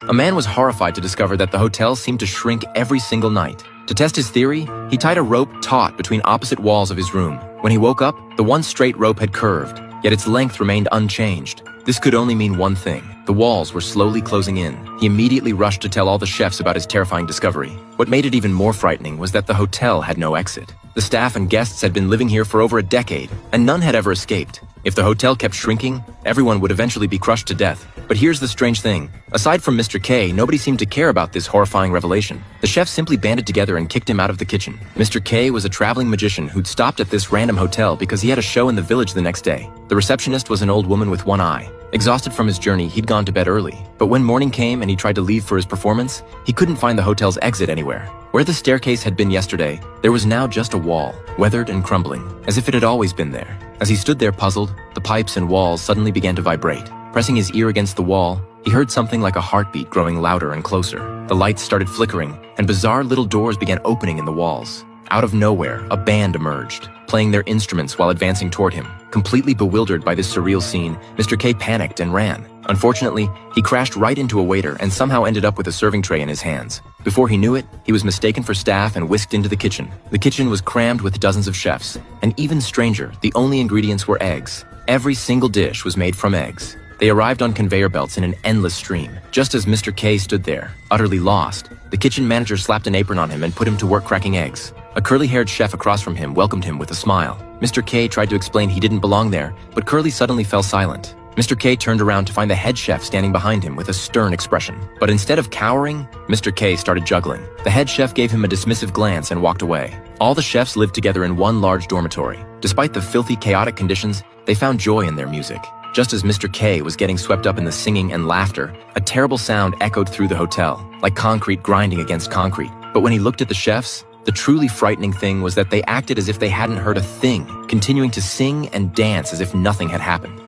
A man was horrified to discover that the hotel seemed to shrink every single night. To test his theory, he tied a rope taut between opposite walls of his room. When he woke up, the one straight rope had curved, yet its length remained unchanged. This could only mean one thing. The walls were slowly closing in. He immediately rushed to tell all the chefs about his terrifying discovery. What made it even more frightening was that the hotel had no exit. The staff and guests had been living here for over a decade, and none had ever escaped. If the hotel kept shrinking, everyone would eventually be crushed to death. But here's the strange thing. Aside from Mr. K, nobody seemed to care about this horrifying revelation. The chefs simply banded together and kicked him out of the kitchen. Mr. K was a traveling magician who'd stopped at this random hotel because he had a show in the village the next day. The receptionist was an old woman with one eye. Exhausted from his journey, he'd gone to bed early. But when morning came and he tried to leave for his performance, he couldn't find the hotel's exit anywhere. Where the staircase had been yesterday, there was now just a wall, weathered and crumbling, as if it had always been there. As he stood there puzzled, the pipes and walls suddenly began to vibrate. Pressing his ear against the wall, he heard something like a heartbeat growing louder and closer. The lights started flickering, and bizarre little doors began opening in the walls. Out of nowhere, a band emerged, playing their instruments while advancing toward him. Completely bewildered by this surreal scene, Mr. K panicked and ran. Unfortunately, he crashed right into a waiter and somehow ended up with a serving tray in his hands. Before he knew it, he was mistaken for staff and whisked into the kitchen. The kitchen was crammed with dozens of chefs, and even stranger, the only ingredients were eggs. Every single dish was made from eggs. They arrived on conveyor belts in an endless stream. Just as Mr. K stood there, utterly lost, the kitchen manager slapped an apron on him and put him to work cracking eggs. A curly-haired chef across from him welcomed him with a smile. Mr. K tried to explain he didn't belong there, but Curly suddenly fell silent. Mr. K turned around to find the head chef standing behind him with a stern expression. But instead of cowering, Mr. K started juggling. The head chef gave him a dismissive glance and walked away. All the chefs lived together in one large dormitory. Despite the filthy, chaotic conditions, they found joy in their music. Just as Mr. K was getting swept up in the singing and laughter, a terrible sound echoed through the hotel, like concrete grinding against concrete. But when he looked at the chefs, the truly frightening thing was that they acted as if they hadn't heard a thing, continuing to sing and dance as if nothing had happened.